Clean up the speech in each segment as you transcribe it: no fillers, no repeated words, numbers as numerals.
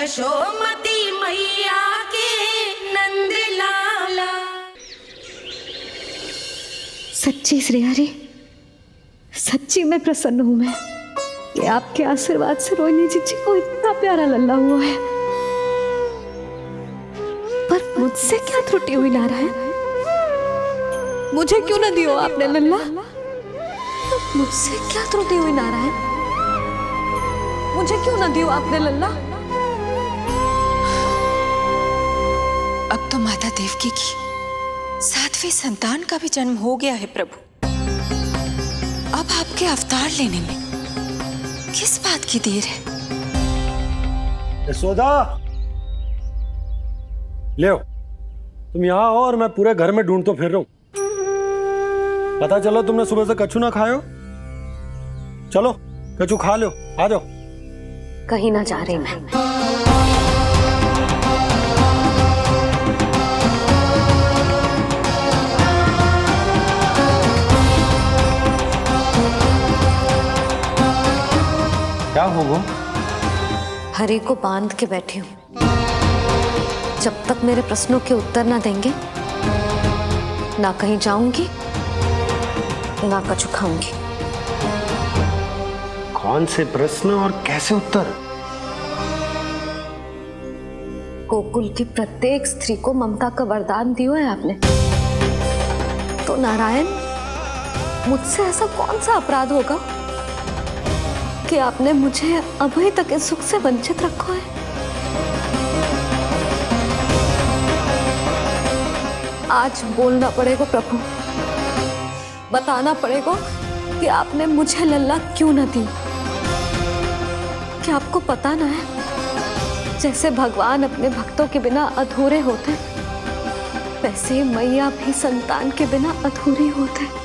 यशोमती मैया के नंद लाला। सच्ची श्री हरि, सच्ची में प्रसन्न हूं मैं कि आपके आशीर्वाद से रोहिणी जी को इतना प्यारा लल्ला हुआ है। पर मुझसे क्या त्रुटि हुई नारायण? मुझे क्यों न दियो आपने लल्ला? मुझसे क्या त्रुटि हुई नारायण? मुझे क्यों न दियो आपने लल्ला? अब तो माता देवकी की 7वीं संतान का भी जन्म हो गया है प्रभु। अब आपके अवतार लेने में किस बात की देर है? यशोदा, ले आओ। तुम यहाँ आओ और मैं पूरे घर में ढूंढतो फिर रहा हूँ। पता चला तुमने सुबह से कछु ना खाए हो। चलो कछु खा लो, आ जाओ। कहीं ना जा रही मैं। क्या हो वो? हरि को बांध के बैठी हूं। जब तक मेरे प्रश्नों के उत्तर ना देंगे, ना कहीं जाऊंगी, ना कछु खाऊंगी। कौन से प्रश्न और कैसे उत्तर? गोकुल की प्रत्येक स्त्री को ममता का वरदान दिया है आपने, तो नारायण मुझसे ऐसा कौन सा अपराध होगा कि आपने मुझे अभी तक इस सुख से वंचित रखा है? आज बोलना पड़ेगा प्रभु, बताना पड़ेगा कि आपने मुझे लल्ला क्यों न दी। क्या आपको पता ना है, जैसे भगवान अपने भक्तों के बिना अधूरे होते, वैसे मैया भी संतान के बिना अधूरी होते।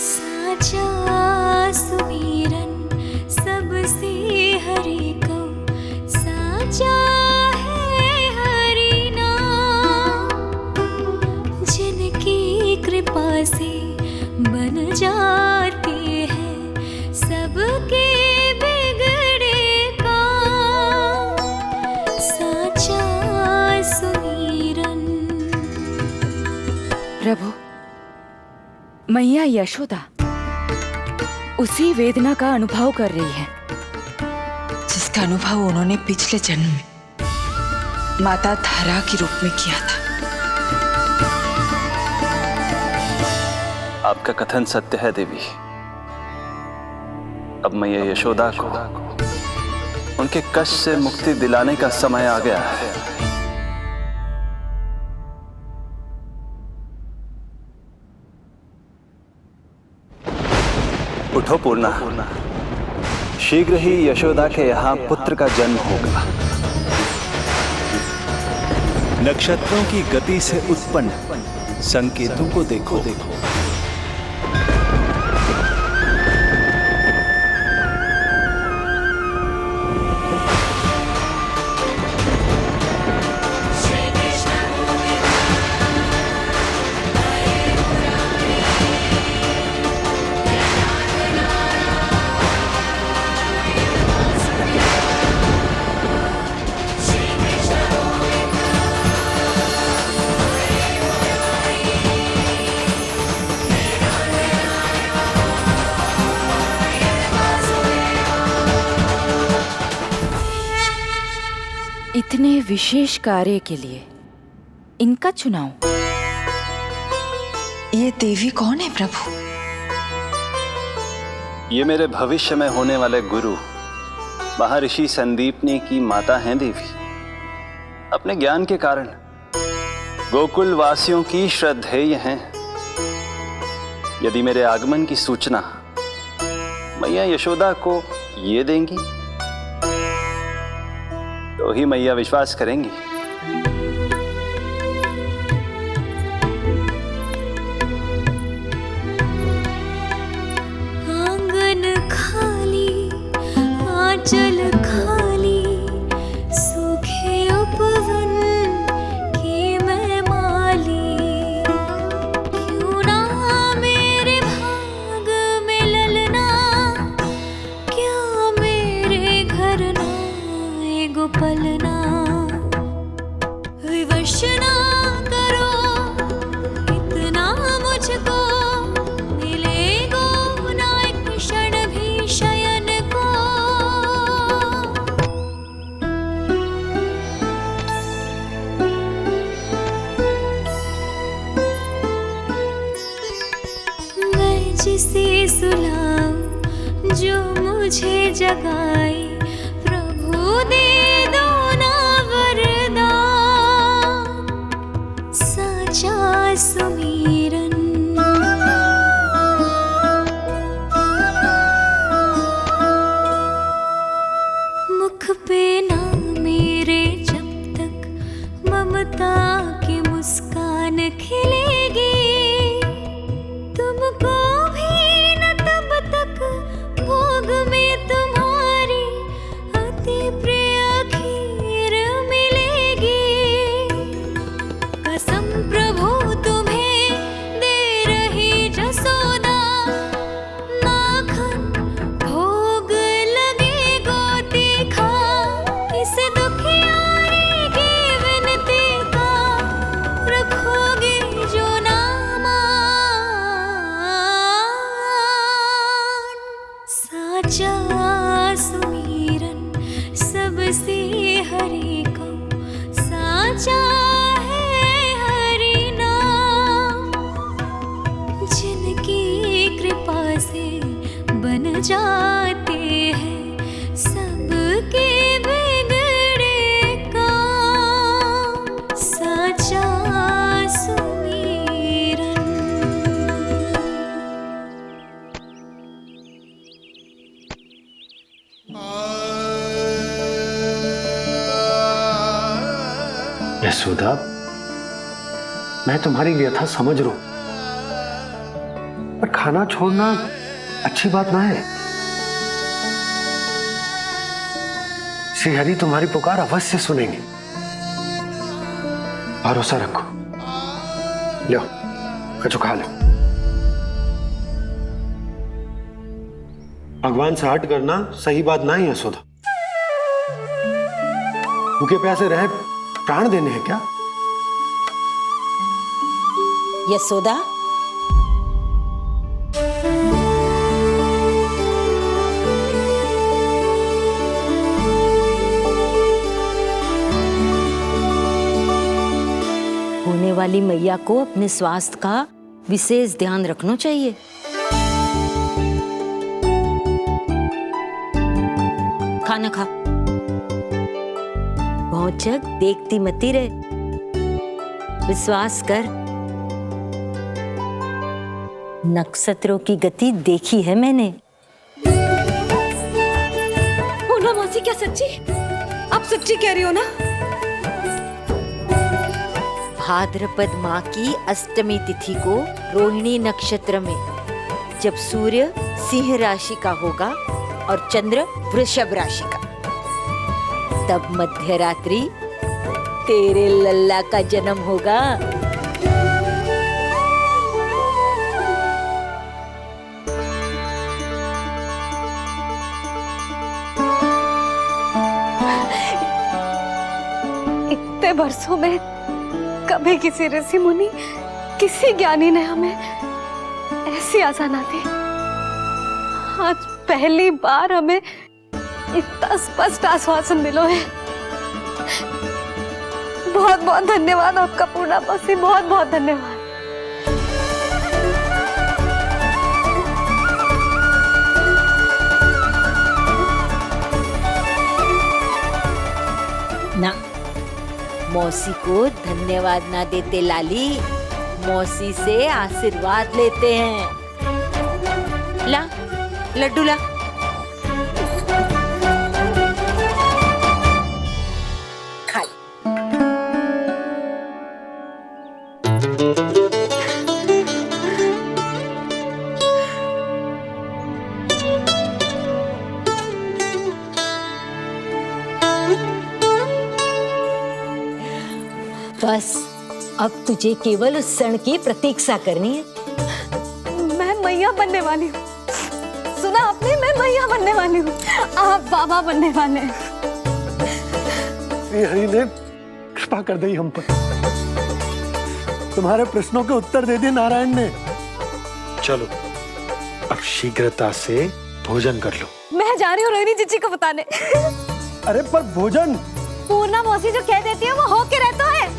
साचा सुमिरन सबसे हरि को, साचा है हरि नाम, जिनकी कृपा से बन जाती है सबके बिगड़े काम। साचा सुमिरन। प्रभु, मैया यशोदा उसी वेदना का अनुभव कर रही है जिसका अनुभव उन्होंने पिछले जन्म में माता धारा के रूप में किया था। आपका कथन सत्य है देवी। अब मैया यशोदा को उनके कष्ट से मुक्ति दिलाने का समय आ गया है। उठो पूर्णा, शीघ्र ही यशोदा के यहाँ पुत्र का जन्म होगा। नक्षत्रों की गति से उत्पन्न संकेतों को देखो। इतने विशेष कार्य के लिए इनका चुनाव। ये देवी कौन है प्रभु? ये मेरे भविष्य में होने वाले गुरु महर्षि संदीपनी की माता हैं देवी। अपने ज्ञान के कारण गोकुल वासियों की श्रद्धेय हैं। यदि मेरे आगमन की सूचना मैया यशोदा को ये देंगी तो ही मैया विश्वास करेंगी। आंगन खाली, आंचल खाली, सूखे उपवन की मैं माली। क्यों ना मेरे भाग में ललना मुझे जगाए, प्रभु दे दो ना वरदान, साचा सुमीरन। मुख पे ना मेरे जब तक ममता की मुस्कान खिलेगी, तुमको भी न तब तक भोग में तुम्हारी अति प्रिय खीर मिलेगी। कसम प्रभु तुम्हें दे रही जसोदा, माखन भोग लगेगा तीखा, इस दुखियारी की विनती का रखोगे जो नामान, साचा सुमीरन सबसे हरि को, साचा है हरि नाम, जिनकी कृपा से बन जाते हैं सबके बिगड़े काम, साचा सुमीरन। यशोदा, मैं तुम्हारी व्यथा समझ रहा हूं, पर खाना छोड़ना अच्छी बात ना है। श्री हरि तुम्हारी पुकार अवश्य सुनेंगे, भरोसा रखो। लो कछु खा लो। भगवान से हट करना सही बात ना ही यशोदा। भूखे प्यासे रहे प्राण देने हैं क्या? यशोदा, होने वाली मैया को अपने स्वास्थ्य का विशेष ध्यान रखना चाहिए। खाना खा, भौचक देखती मती रहे, विश्वास कर। नक्षत्रों की गति देखी है मैंने। पूना मौसी, क्या सच्ची? आप सच्ची कह रही हो ना? भाद्रपद माह की अष्टमी तिथि को रोहिणी नक्षत्र में, जब सूर्य सिंह राशि का होगा और चंद्र वृषभ राशि का, तब मध्य रात्रि तेरे लल्ला का जन्म होगा। इतने वर्षों में कभी किसी ऋषि मुनि, किसी ज्ञानी ने हमें ऐसी आशा ना दी। आज पहली बार हमें इतना स्पष्ट आश्वासन मिलो है। बहुत बहुत धन्यवाद आपका पूर्णा मौसी, बहुत बहुत धन्यवाद। ना, मौसी को धन्यवाद ना देते लाली, मौसी से आशीर्वाद लेते हैं। ला लड्डू ला। खा ले। बस अब तुझे केवल उस क्षण की प्रतीक्षा करनी है। मैं मैया बनने वाली हूँ। सुना आपने, मैं मैया बनने वाली हूँ, आप बाबा बनने वाले हैं। हरि ने कृपा कर दी हम पर, तुम्हारे प्रश्नों के उत्तर दे दिए नारायण ने। चलो अब शीघ्रता से भोजन कर लो। मैं जा रही हूँ रोहिणी जीजी को बताने। अरे पर भोजन, पूर्णा मौसी जो कह देती है वो हो के रहता है।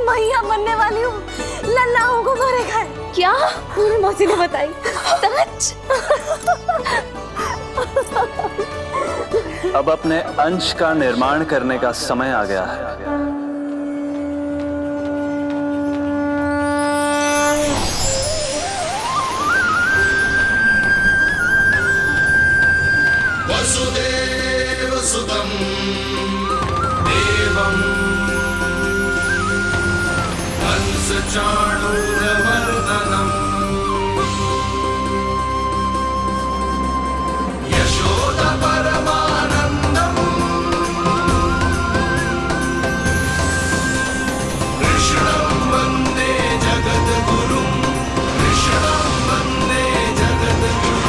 मैया बनने वाली हूँ, लल्लाओं को मारेगा है। क्या? पूरी मौसी ने बताई। सच? अब अपने अंश का निर्माण करने का समय आ गया है। वसुदेव सुतं देवं कंसचाणूरमर्दनम् यशोदा परमानन्दम् कृष्णं वन्दे जगद्गुरुं कृष्णं वन्दे जगद्गुरुं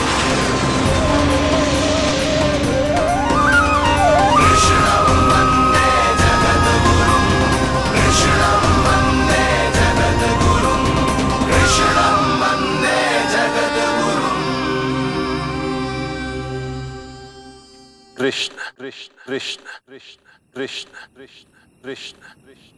कृष्ण कृष्ण कृष्ण कृष्ण कृष्ण कृष्ण कृष्ण कृष्ण।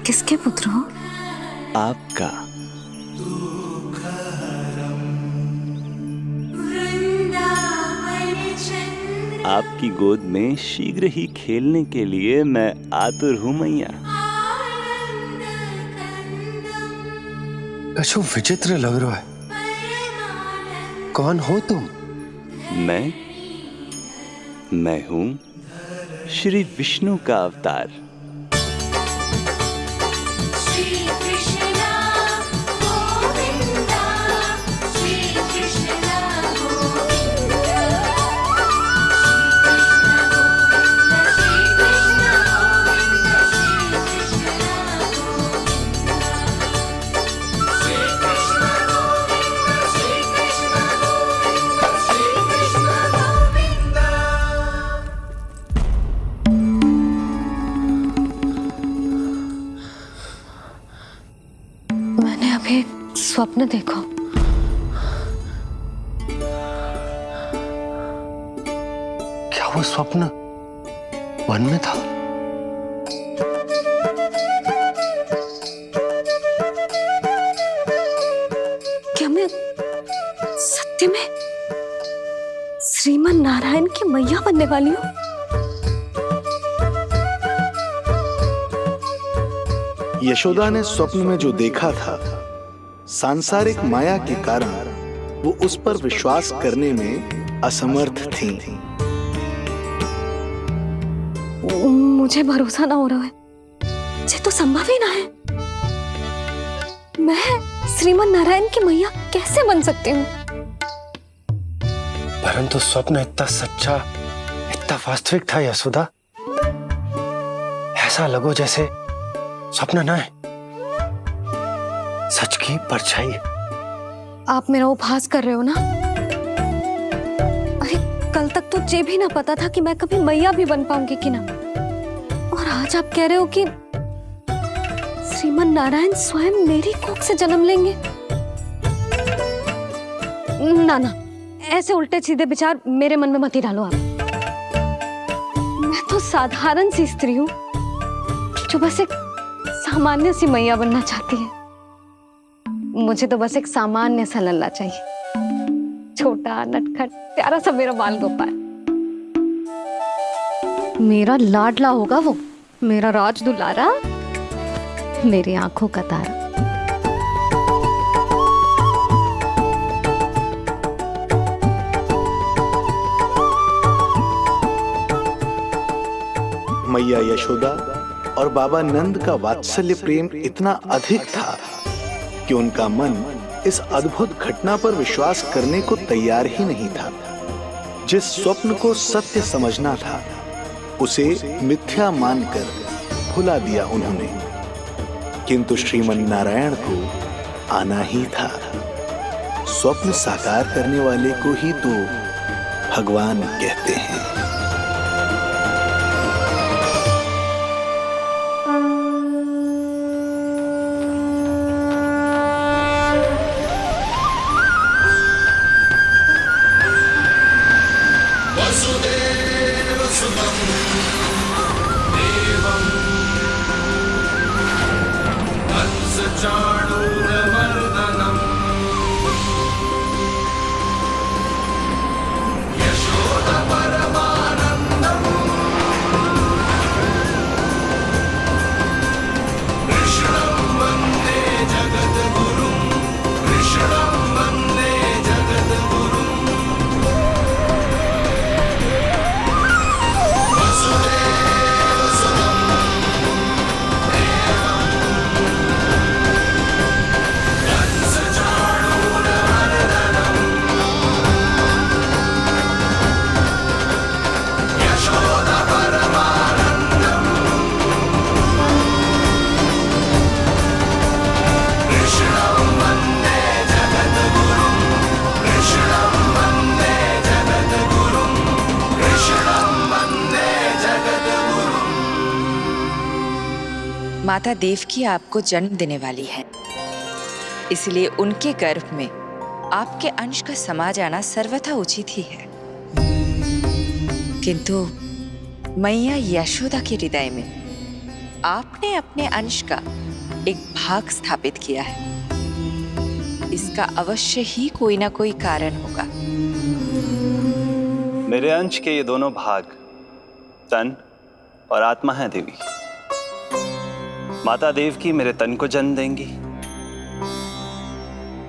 किसके पुत्र हो? आपका। आपकी गोद में शीघ्र ही खेलने के लिए मैं आतुर हूं मैया। कछु विचित्र लग रहा है। कौन हो तुम? मैं हूं श्री विष्णु का अवतार। मैंने अभी एक स्वप्न देखा। क्या वो स्वप्न वन में था? क्या मैं सत्य में श्रीमन नारायण की मैया बनने वाली हूँ? यशोदा ने स्वप्न में जो देखा था, सांसारिक माया के कारण वो उस पर विश्वास करने में असमर्थ थी। मुझे भरोसा ना हो रहा है। ये तो संभव ही ना है। मैं श्रीमन नारायण की मैया कैसे बन सकती हूँ? परंतु स्वप्न इतना सच्चा, इतना वास्तविक था यशोदा। ऐसा लगो जैसे स्वप्न ना है, सच की परछाई। आप मेरा उपहास कर रहे हो ना? अरे कल तक तो ये भी ना पता था कि मैं कभी मैया भी बन पाऊंगी कि ना। और आज आप कह रहे हो कि श्रीमन नारायण स्वयं मेरी कोख से जन्म लेंगे। ना ना, ऐसे उल्टे सीधे विचार मेरे मन में मत ही डालो आप। मैं तो साधारण सी स्त्री हूँ जो बस एक सामान्य सी मैया बनना चाहती है। मुझे तो बस एक सामान्य सा लल्ला चाहिए, छोटा नटखट प्यारा सा मेरा बाल गोपाल। मेरा लाडला होगा वो, मेरा राज दुलारा, मेरी आंखों का तारा। मैया यशोदा और बाबा नंद का वात्सल्य प्रेम इतना अधिक था कि उनका मन इस अद्भुत घटना पर विश्वास करने को तैयार ही नहीं था। जिस स्वप्न को सत्य समझना था उसे मिथ्या मानकर भुला दिया उन्होंने, किंतु श्रीमन नारायण को आना ही था। स्वप्न साकार करने वाले को ही तो भगवान कहते हैं। वसुदेव सुतं देवं कंसचाणूरमर्दनम् यशोदपरमानन्दम् कृष्णं वन्दे जगद्गुरुं कृष्णं वन्दे जगद्गुरुं वसुदेव सुतं देवं कंसचाणूरमर्दनम् यशोदपरमानन्दम् कृष्णं वन्दे जगद्गुरुं कृष्णं वन्दे जगद्गुरुं कृष्णं वन्दे जगद्गुरुं। माता देवकी आपको जन्म देने वाली है, इसलिए उनके गर्भ में आपके अंश का समा जाना सर्वथा उचित ही है। किंतु मैया यशोदा के हृदय में आपने अपने अंश का एक भाग स्थापित किया है। इसका अवश्य ही कोई ना कोई कारण होगा। मेरे अंश के ये दोनों भाग तन और आत्मा हैं देवी। माता देवकी मेरे तन को जन्म देंगी,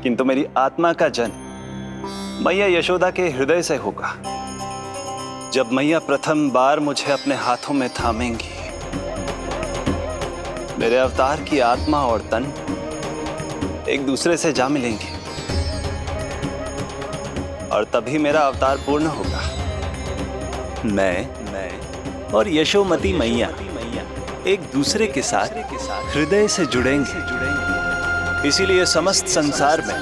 किंतु मेरी आत्मा का जन्म मैया यशोदा के हृदय से होगा। जब मैया प्रथम बार मुझे अपने हाथों में थामेंगी, मेरे अवतार की आत्मा और तन एक दूसरे से जा मिलेंगे और तभी मेरा अवतार पूर्ण होगा। मैं और यशोमती मैया एक दूसरे के साथ हृदय से जुड़ेंगे। इसीलिए समस्त संसार में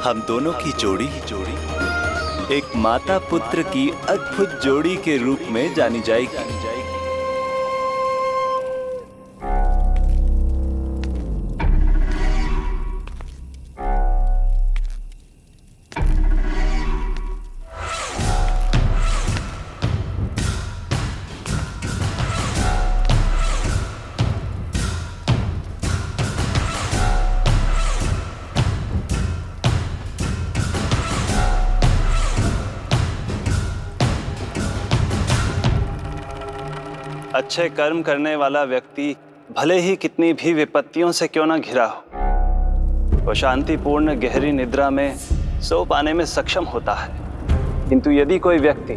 हम दोनों की जोड़ी एक माता पुत्र की अद्भुत जोड़ी के रूप में जानी जाएगी। अच्छे कर्म करने वाला व्यक्ति भले ही कितनी भी विपत्तियों से क्यों ना घिरा हो, वो शांतिपूर्ण गहरी निद्रा में सो पाने में सक्षम होता है। किंतु यदि कोई व्यक्ति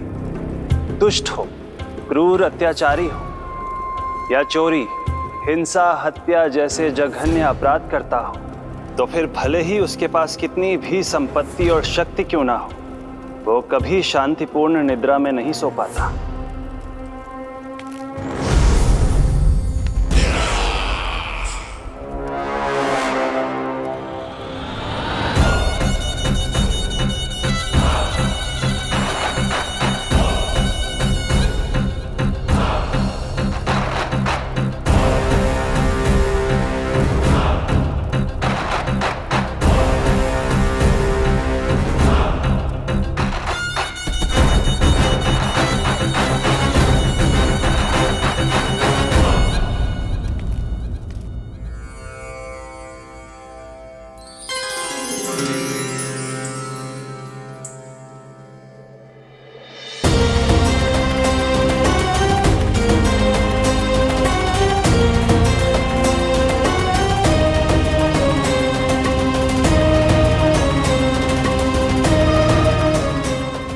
दुष्ट हो, क्रूर अत्याचारी हो या चोरी, हिंसा, हत्या जैसे जघन्य अपराध करता हो, तो फिर भले ही उसके पास कितनी भी संपत्ति और शक्ति क्यों ना हो, वो कभी शांतिपूर्ण निद्रा में नहीं सो पाता।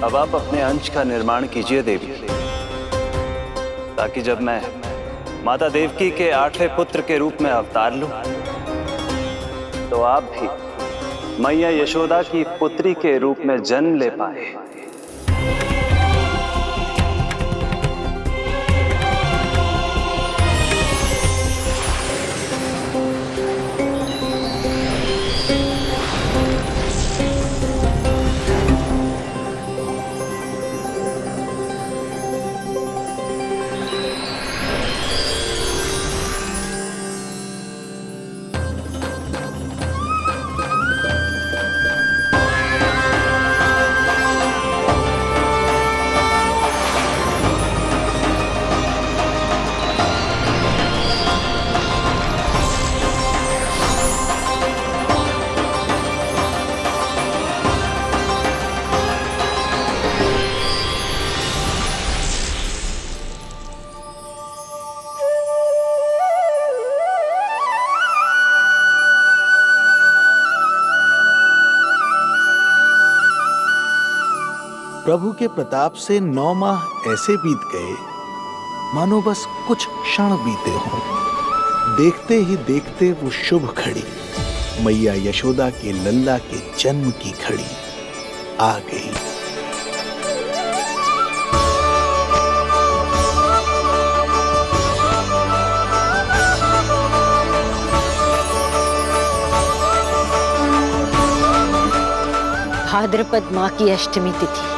अब आप अपने अंश का निर्माण कीजिए देवी, ताकि जब मैं माता देवकी के 8वें पुत्र के रूप में अवतार लूं, तो आप भी मैया यशोदा की पुत्री के रूप में जन्म ले पाए। प्रभु के प्रताप से 9 माह ऐसे बीत गए मानो बस कुछ क्षण बीते हों। देखते ही देखते वो शुभ घड़ी, मैया यशोदा के लल्ला के जन्म की घड़ी आ गई। भाद्रपद माह की अष्टमी तिथि।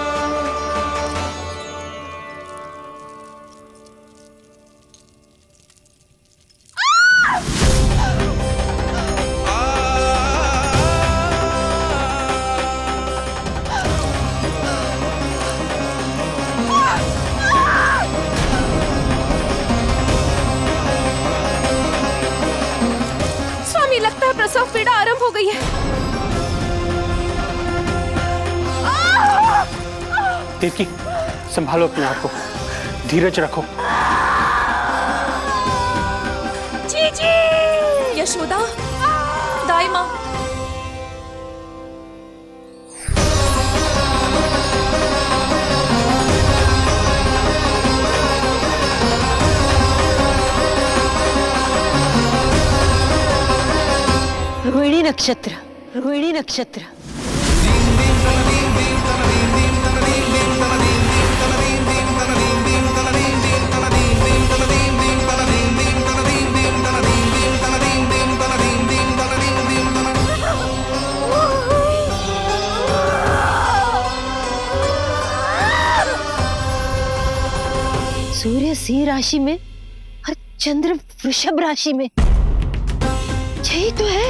स्वामी, लगता है प्रसव पीड़ा आरंभ हो गई है। देवकी, संभालो अपने आप को, धीरज रखो। जी जी। यशोदा, दाई माँ। रोहिणी नक्षत्र, रोहिणी नक्षत्र। सूर्य सिंह राशि में और चंद्र वृषभ राशि में। यही तो है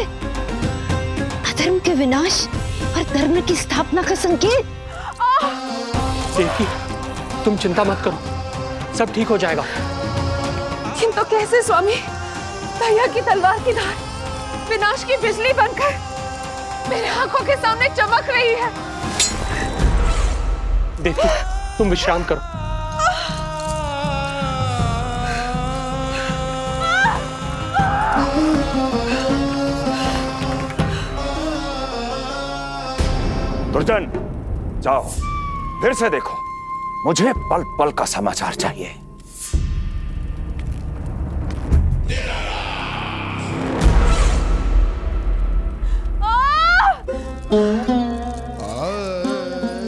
अधर्म के विनाश और धर्म की स्थापना का संकेत। देवकी, तुम चिंता मत करो, सब ठीक हो जाएगा। किंतु कैसे स्वामी? भैया की तलवार की धार विनाश की बिजली बनकर मेरे आंखों के सामने चमक रही है। देवकी, तुम विश्राम करो। दुर्जन, जाओ फिर से देखो, मुझे पल पल का समाचार चाहिए।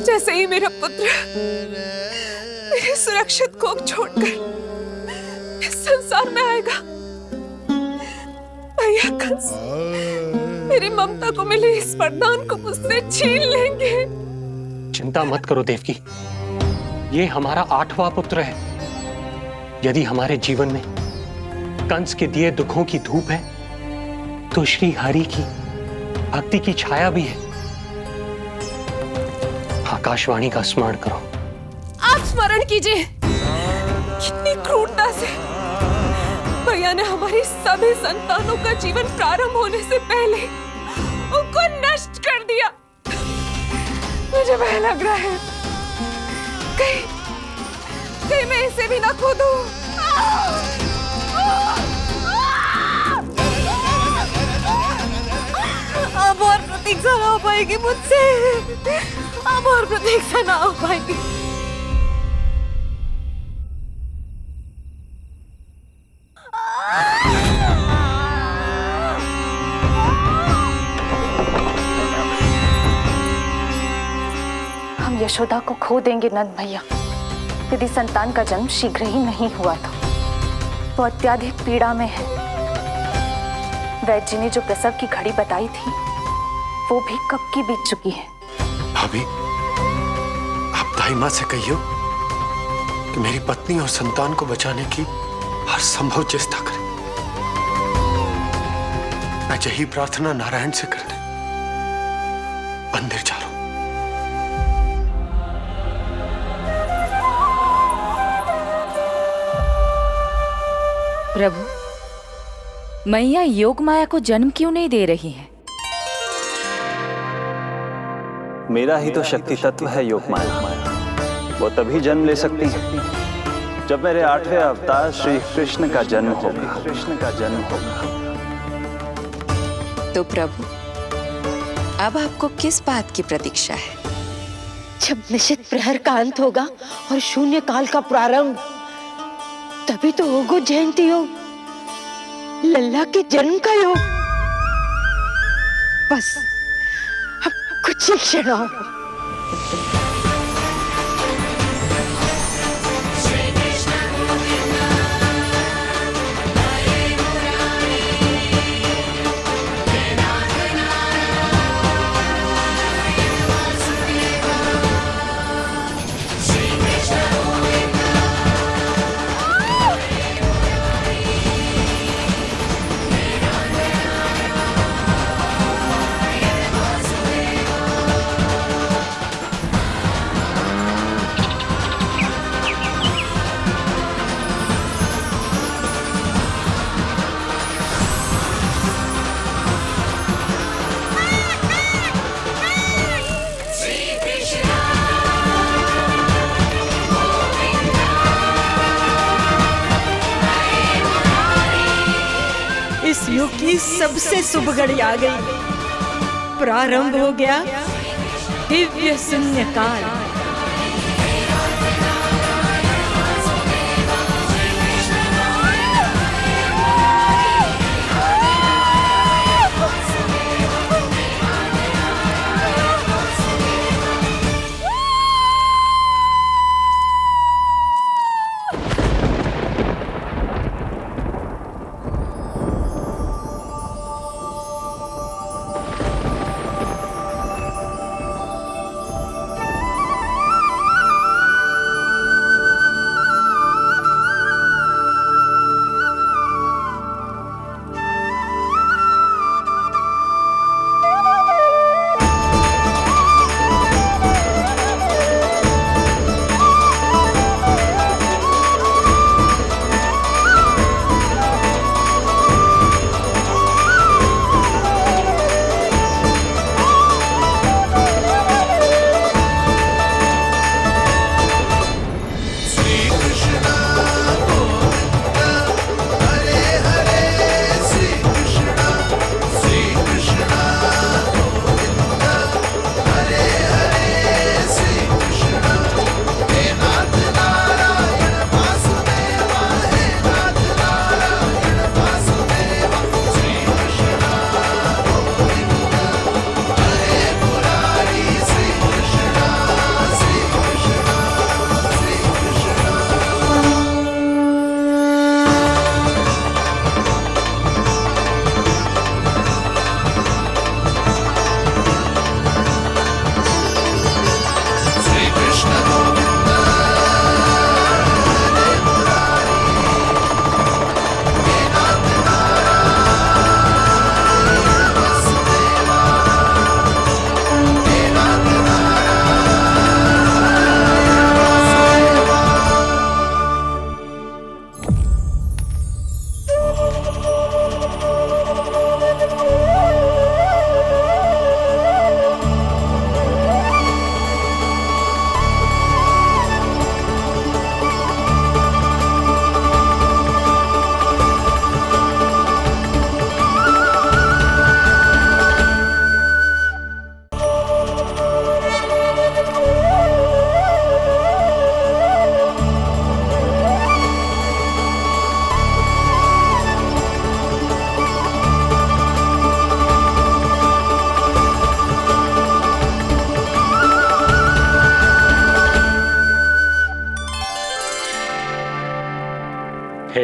जैसे ही मेरा पुत्र मेरे सुरक्षित कोख छोड़कर इस संसार में आएगा, भैया कंस मेरी ममता को मिले इस वरदान को मुझसे छीन लेंगे। चिंता मत करो देवकी, ये हमारा 8वां पुत्र है। यदि हमारे जीवन में कंस के दिए दुखों की धूप है, तो श्री हरि की भक्ति की छाया भी है। आकाशवाणी का स्मरण करो। आप स्मरण कीजिए, कितनी क्रूरता से भैया ने हमारी सभी संतानों का जीवन प्रारंभ होने से पहले उनको नष्ट कर दिया। मुझे भय लग रहा है, कहीं मैं इसे भी ना खो दूं। अब और प्रतीक्षा ना हो पाएगी मुझसे। अब और प्रतीक्षा ना हो पाएगी। हम यशोदा को खो देंगे नंद भैया। यदि संतान का जन्म शीघ्र ही नहीं हुआ तो वो अत्यधिक पीड़ा में है। वैद्य जी ने जो प्रसव की घड़ी बताई थी वो भी कब की बीत चुकी है। भाभी, आप दाई माँ से कहियो कि मेरी पत्नी और संतान को बचाने की हर संभव चेष्टा करें। मैं यही प्रार्थना नारायण से करने मंदिर जा रहा हूं। प्रभु, मैया योग माया को जन्म क्यों नहीं दे रही है? मेरा ही तो शक्ति तत्व है योग माया। वो तभी जन्म ले सकती है जब मेरे 8वें अवतार श्री कृष्ण का जन्म होगा। तो प्रभु, अब आपको किस बात की प्रतीक्षा है? जब निश्चित प्रहर का अंत होगा और शून्य काल का प्रारंभ, तभी तो होगा जयंती योग, लल्ला के जन्म का योग। बस अब कुछ ही क्षण और। इस युग की सबसे शुभ घड़ी आ गई। प्रारंभ हो गया दिव्य शून्य काल।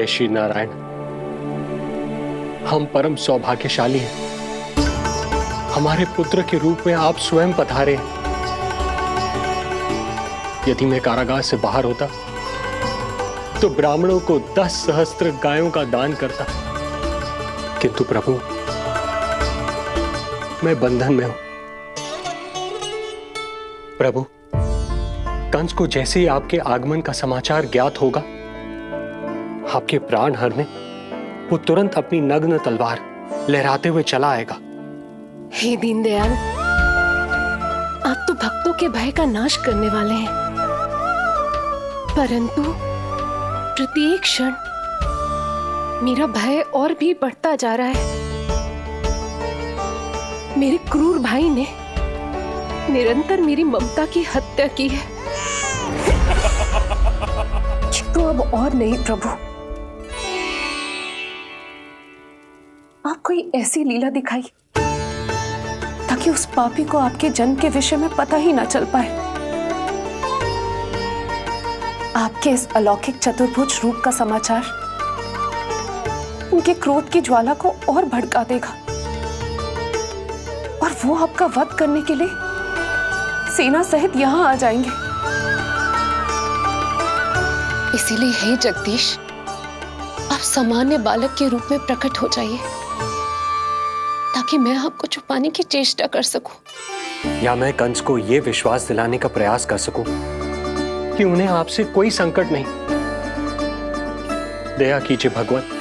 जय श्री नारायण। हम परम सौभाग्यशाली हैं। हमारे पुत्र के रूप में आप स्वयं पधारे हैं। यदि मैं कारागार से बाहर होता तो ब्राह्मणों को 10 सहस्त्र गायों का दान करता, किंतु प्रभु मैं बंधन में हूं। प्रभु, कंस को जैसे ही आपके आगमन का समाचार ज्ञात होगा, आपके प्राण हरने वो तुरंत अपनी नग्न तलवार लहराते हुए चला आएगा। हे दीनदयाल, आप तो भक्तों के भय का नाश करने वाले हैं, परंतु प्रत्येक क्षण मेरा भय और भी बढ़ता जा रहा है। मेरे क्रूर भाई ने निरंतर मेरी ममता की हत्या की है। तो अब और नहीं प्रभु, आप कोई ऐसी लीला दिखाई ताकि उस पापी को आपके जन्म के विषय में पता ही ना चल पाए। आपके इस अलौकिक चतुर्भुज रूप का समाचार उनके क्रोध की ज्वाला को और भड़का देगा और वो आपका वध करने के लिए सेना सहित यहां आ जाएंगे। इसीलिए हे जगदीश, आप सामान्य बालक के रूप में प्रकट हो जाइए ताकि मैं आपको छुपाने की चेष्टा कर सकूं, या मैं कंस को यह विश्वास दिलाने का प्रयास कर सकूं कि उन्हें आपसे कोई संकट नहीं। दया कीजिए भगवान।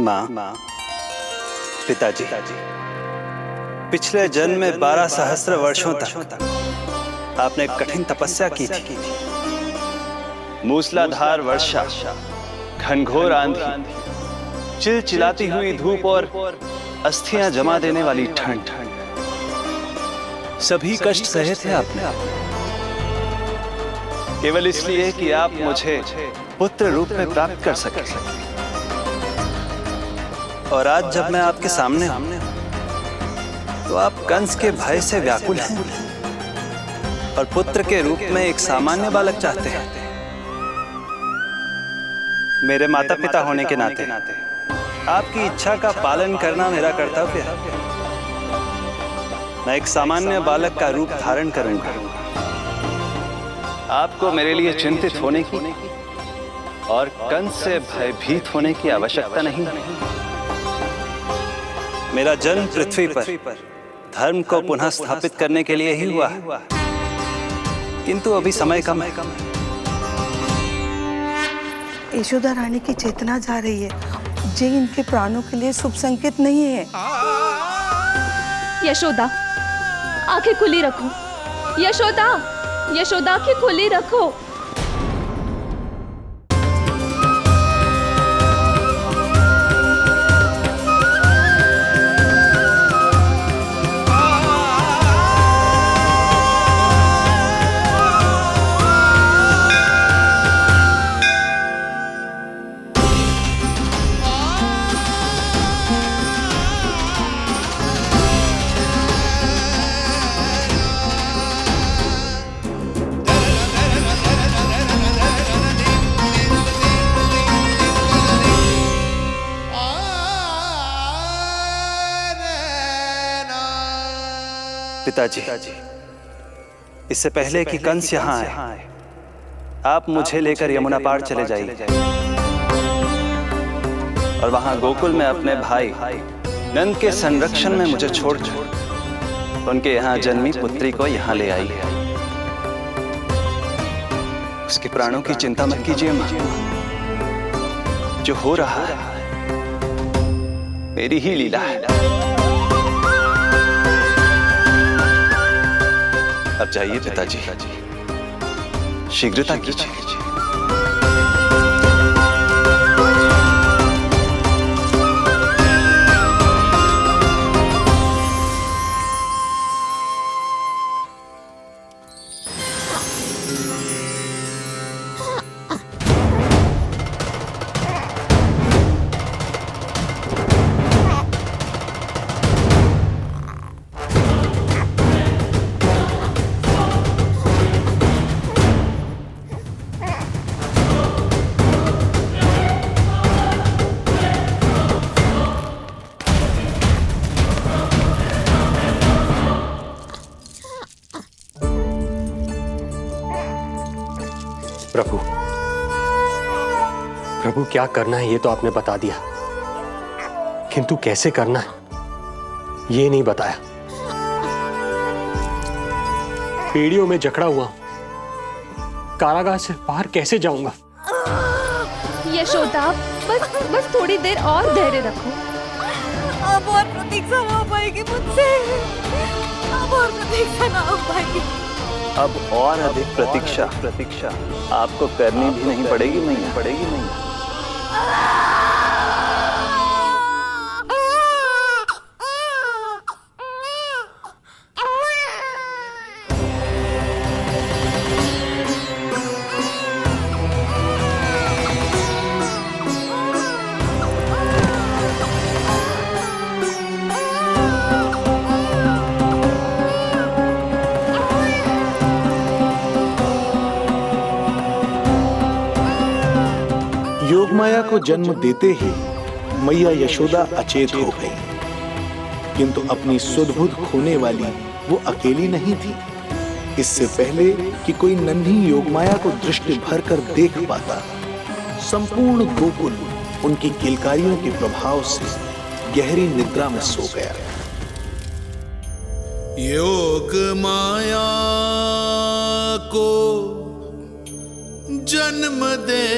माँ, पिताजी, पिछले जन्म में 12 सहस्त्र वर्षों तक आपने कठिन तपस्या की थी। मूसलाधार वर्षा, घनघोर आंधी, चिलचिलाती हुई धूप और अस्थियां जमा देने वाली ठंड, सभी कष्ट सहे थे आपने, केवल इसलिए कि आप मुझे पुत्र रूप में प्राप्त कर सके। और आज जब मैं आपके सामने हूं तो आप कंस के भय से व्याकुल हैं और पुत्र के रूप में एक सामान्य बालक चाहते हैं। मेरे माता पिता होने के नाते आपकी इच्छा का पालन करना मेरा कर्तव्य है। मैं एक सामान्य बालक का रूप धारण करूंगा। आपको मेरे लिए चिंतित होने की और कंस से भयभीत होने की आवश्यकता नहीं। मेरा जन्म पृथ्वी पर धर्म को पुनः स्थापित करने के लिए ही हुआ है, किंतु अभी समय कम है। यशोदा रानी की चेतना जा रही है, ये इनके प्राणों के लिए शुभ संकेत नहीं है। यशोदा, आंखें खुली रखो। यशोदा, यशोदा आंखें खुली रखो। पिताजी, इससे पहले कि कंस यहाँ आए, आप मुझे लेकर यमुना पार चले जाइए। और वहां गोकुल में अपने भाई नंद के संरक्षण में मुझे छोड़कर उनके यहाँ जन्मी पुत्री को यहाँ ले आई। उसके प्राणों की चिंता मत कीजिए मां, जो हो रहा है मेरी ही लीला है। अब जाइए पिताजी, शीघ्रता कीजिए। प्रभु, प्रभु क्या करना है ये तो आपने बता दिया, किंतु कैसे करना है ये नहीं बताया। पेड़ियों में जकड़ा हुआ हूं, कारागार से बाहर कैसे जाऊंगा? यशोदा, बस थोड़ी देर और धैर्य रखो। अब और प्रतीक्षा ना हो पाएगी मुझसे, अब और प्रतीक्षा ना हो पाएगी। अब और अधिक प्रतीक्षा आपको करनी भी नहीं पड़ेगी मैया, पड़ेगी मैया। योगमाया को जन्म देते ही मैया यशोदा अचेत हो गई, किंतु अपनी सुध-बुध खोने वाली वो अकेली नहीं थी। इससे पहले कि कोई नन्ही योगमाया को दृष्टि भर कर देख पाता, संपूर्ण गोकुल उनकी किलकारियों के प्रभाव से गहरी निद्रा में सो गया। योग माया को जन्म दे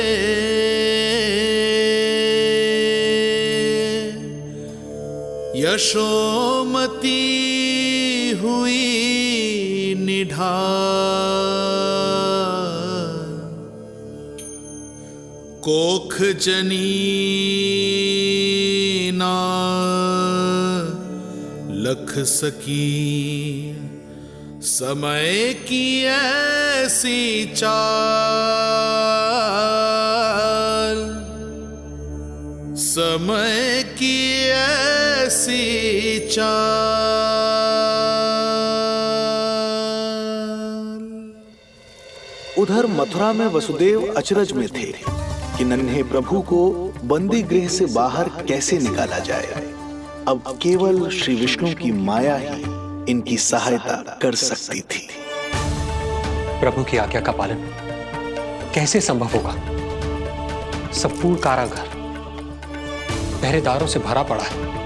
यशोमती हुई निढाल, कोख जनी ना लख सकी, समय की ऐसी चाल, समय की ऐसी चाल। उधर मथुरा में वसुदेव अचरज में थे कि नन्हे प्रभु को बंदी गृह से बाहर कैसे निकाला जाए। अब केवल श्री विष्णु की माया ही इनकी सहायता कर सकती थी। प्रभु की आज्ञा का पालन कैसे संभव होगा? संपूर्ण कारागार पहरेदारों से भरा पड़ा है।